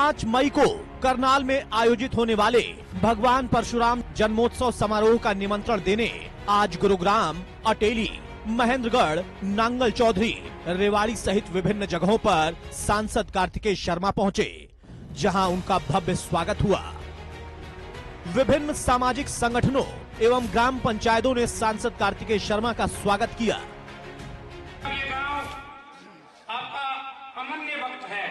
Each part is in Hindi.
5 मई को करनाल में आयोजित होने वाले भगवान परशुराम जन्मोत्सव समारोह का निमंत्रण देने आज गुरुग्राम, अटेली, महेंद्रगढ़, नांगल चौधरी, रेवाड़ी सहित विभिन्न जगहों पर सांसद कार्तिकेय शर्मा पहुंचे, जहां उनका भव्य स्वागत हुआ। विभिन्न सामाजिक संगठनों एवं ग्राम पंचायतों ने सांसद कार्तिकेय शर्मा का स्वागत किया। ये गांव आपका अमन्य भक्त है।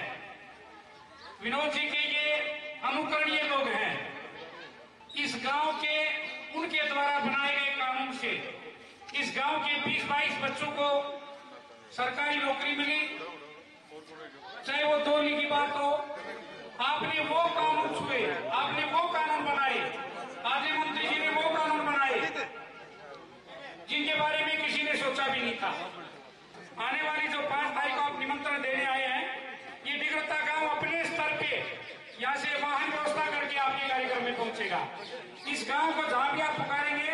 विनोद जी के ये अनुकरणीय लोग हैं। इस गांव के उनके द्वारा बनाए गए कानून से इस गांव के 20-22 बच्चों को सरकारी नौकरी मिली, चाहे वो 2 की बात हो। आपने वो कानून छुए, आपने वो कानून बनाए, आदि मंत्री जी ने वो कानून बनाए जिनके बारे में किसी ने सोचा भी नहीं था। आने वाली जो 5 तारीख को आप निमंत्रण देने आए हैं, ये डिगरता गांव अपने स्तर पे यहाँ से वाहन व्यवस्था करके आपके कार्यक्रम में पहुंचेगा। इस गांव को जहां भी आप पुकारेंगे,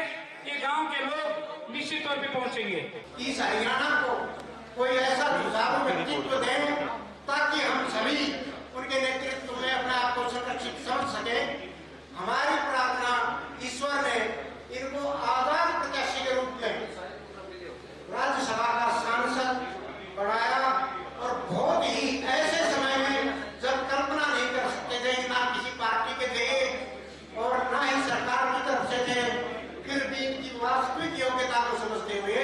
ये गांव के लोग निश्चित तौर पे पहुंचेंगे। इस हरियाणा को कोई ऐसा जुझारू व्यक्तित्व दें ताकि हम सभी उनके नेतृत्व में अपने आप को सुरक्षित समझ सके। हमारी प्रार्थना ईश्वर ने इनको आजाद प्रत्याशी के रूप में राज्यसभा का सांसद बनाया और बहुत ही ऐसे समय में जब कल्पना नहीं कर सकते थे, ना किसी पार्टी के थे और ना ही सरकार की तरफ से थे, फिर भी इनकी वास्तविक योग्यता को समझते हुए।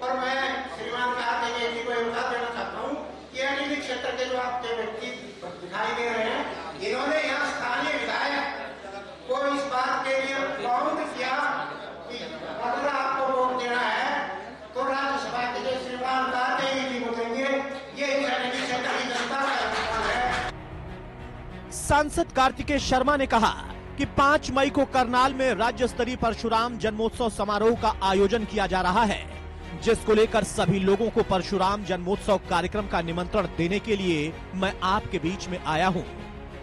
और मैं श्रीमान कार्तिकेय जी को यह बता देना चाहता हूँ कि अटेली क्षेत्र के जो आपके व्यक्ति दिखाई दे रहे हैं, इन्होंने यहाँ स्थानीय विधायक को इस बात के लिए बाउंड किया कि अगर आपको वोट देना है तो राज्यसभा के लिए श्रीमान कार्तिकेय जी को देंगे। ये अटेली क्षेत्र की जनता का अधिकार है। सांसद कार्तिकेय शर्मा ने कहा कि 5 मई को करनाल में राज्य स्तरीय परशुराम जन्मोत्सव समारोह का आयोजन किया जा रहा है, जिसको लेकर सभी लोगों को परशुराम जन्मोत्सव कार्यक्रम का निमंत्रण देने के लिए मैं आपके बीच में आया हूं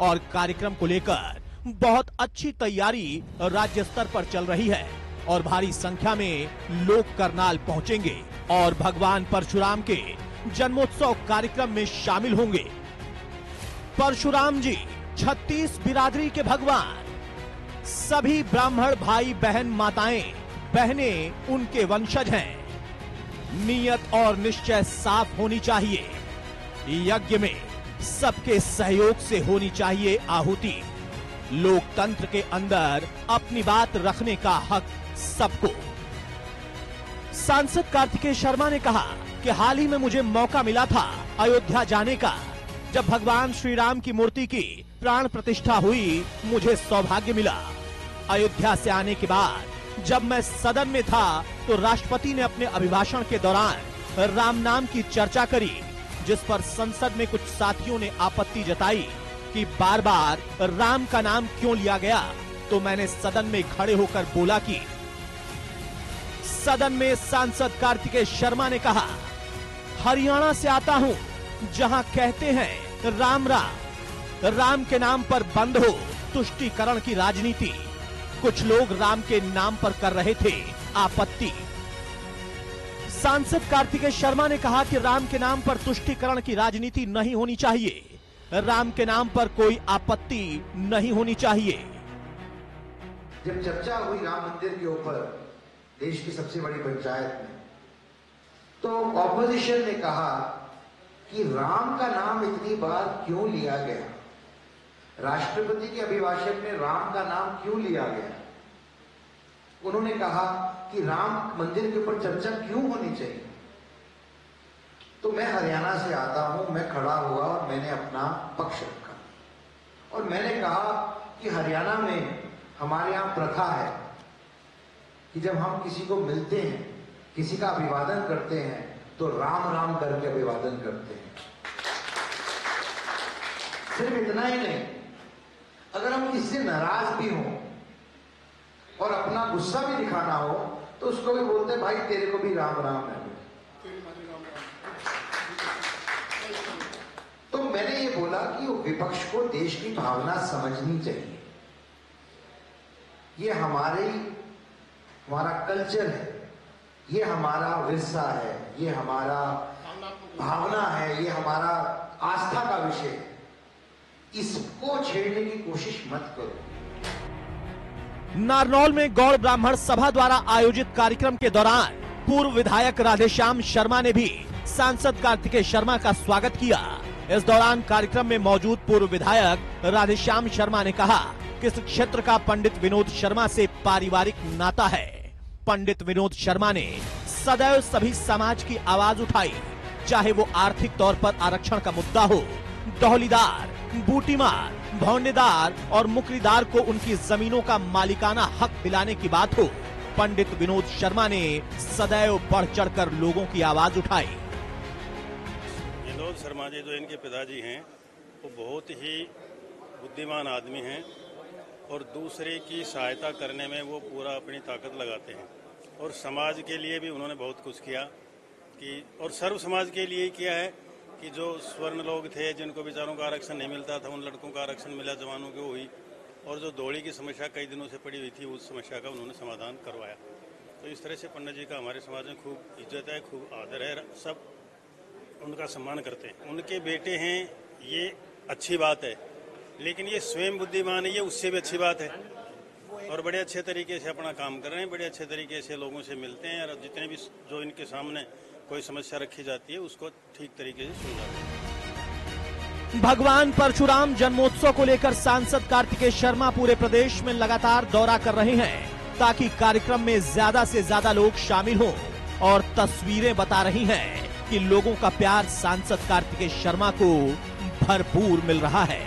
और कार्यक्रम को लेकर बहुत अच्छी तैयारी राज्य स्तर पर चल रही है और भारी संख्या में लोग करनाल पहुंचेंगे और भगवान परशुराम के जन्मोत्सव कार्यक्रम में शामिल होंगे। परशुराम जी 36 बिरादरी के भगवान, सभी ब्राह्मण भाई बहन माताएं बहनें उनके वंशज हैं। नियत और निश्चय साफ होनी चाहिए। यज्ञ में सबके सहयोग से होनी चाहिए आहुति। लोकतंत्र के अंदर अपनी बात रखने का हक सबको। सांसद कार्तिकेय शर्मा ने कहा कि हाल ही में मुझे मौका मिला था अयोध्या जाने का, जब भगवान श्री राम की मूर्ति की प्राण प्रतिष्ठा हुई। मुझे सौभाग्य मिला। अयोध्या से आने के बाद जब मैं सदन में था तो राष्ट्रपति ने अपने अभिभाषण के दौरान राम नाम की चर्चा करी, जिस पर संसद में कुछ साथियों ने आपत्ति जताई कि बार बार राम का नाम क्यों लिया गया। तो मैंने सदन में खड़े होकर बोला कि सदन में सांसद कार्तिकेय शर्मा ने कहा, हरियाणा से आता हूं जहां कहते हैं राम राम, राम के नाम पर बंद हो तुष्टीकरण की राजनीति। कुछ लोग राम के नाम पर कर रहे थे आपत्ति। सांसद कार्तिकेय शर्मा ने कहा कि राम के नाम पर तुष्टीकरण की राजनीति नहीं होनी चाहिए, राम के नाम पर कोई आपत्ति नहीं होनी चाहिए। जब चर्चा हुई राम मंदिर के ऊपर देश की सबसे बड़ी पंचायत में, तो ऑपोजिशन ने कहा कि राम का नाम इतनी बार क्यों लिया गया, राष्ट्रपति के अभिभाषण में राम का नाम क्यों लिया गया। उन्होंने कहा कि राम मंदिर के ऊपर चर्चा क्यों होनी चाहिए। तो मैं हरियाणा से आता हूं, मैं खड़ा हुआ और मैंने अपना पक्ष रखा और मैंने कहा कि हरियाणा में हमारे यहां प्रथा है कि जब हम किसी को मिलते हैं, किसी का अभिवादन करते हैं, तो राम राम करके अभिवादन करते हैं। सिर्फ इतना ही नहीं, अगर हम किसी से नाराज भी हों और अपना गुस्सा भी दिखाना हो तो उसको भी बोलते हैं, भाई तेरे को भी राम राम है। तो मैंने ये बोला कि विपक्ष को देश की भावना समझनी चाहिए। ये हमारा कल्चर है, ये हमारा विरसा है, ये हमारा भावना है, ये हमारा आस्था का विषय है। इसको छेड़ने की कोशिश मत करो। नारनौल में गौड़ ब्राह्मण सभा द्वारा आयोजित कार्यक्रम के दौरान पूर्व विधायक राधेश्याम शर्मा ने भी सांसद कार्तिकेय शर्मा का स्वागत किया। इस दौरान कार्यक्रम में मौजूद पूर्व विधायक राधेश्याम शर्मा ने कहा कि इस क्षेत्र का पंडित विनोद शर्मा से पारिवारिक नाता है। पंडित विनोद शर्मा ने सदैव सभी समाज की आवाज उठाई, चाहे वो आर्थिक तौर पर आरक्षण का मुद्दा हो, दौलीदार, बूटीमार, भौंडेदार और मुकरीदार को उनकी जमीनों का मालिकाना हक दिलाने की बात हो। पंडित विनोद शर्मा ने सदैव बढ़ चढ़कर लोगों की आवाज उठाई। विनोद शर्मा जी जो इनके पिताजी हैं वो बहुत ही बुद्धिमान आदमी हैं और दूसरे की सहायता करने में वो पूरा अपनी ताकत लगाते हैं और समाज के लिए भी उन्होंने बहुत कुछ किया कि और सर्व समाज के लिए किया है कि जो स्वर्ण लोग थे जिनको बेचारों का आरक्षण नहीं मिलता था उन लड़कों का आरक्षण मिला, जवानों को हुई, और जो दौड़ी की समस्या कई दिनों से पड़ी हुई थी उस समस्या का उन्होंने समाधान करवाया। तो इस तरह से पंडित जी का हमारे समाज में खूब इज्जत है, खूब आदर है, सब उनका सम्मान करते हैं। उनके बेटे हैं ये अच्छी बात है, लेकिन ये स्वयं बुद्धिमान है ये उससे भी अच्छी बात है और बड़े अच्छे तरीके से अपना काम कर रहे हैं, बड़े अच्छे तरीके से लोगों से मिलते हैं और जितने भी जो इनके सामने कोई समस्या रखी जाती है उसको ठीक तरीके से सुलझाते हैं। भगवान परशुराम जन्मोत्सव को लेकर सांसद कार्तिकेय शर्मा पूरे प्रदेश में लगातार दौरा कर रहे हैं ताकि कार्यक्रम में ज्यादा से ज्यादा लोग शामिल हों और तस्वीरें बता रही हैं कि लोगों का प्यार सांसद कार्तिकेय शर्मा को भरपूर मिल रहा है।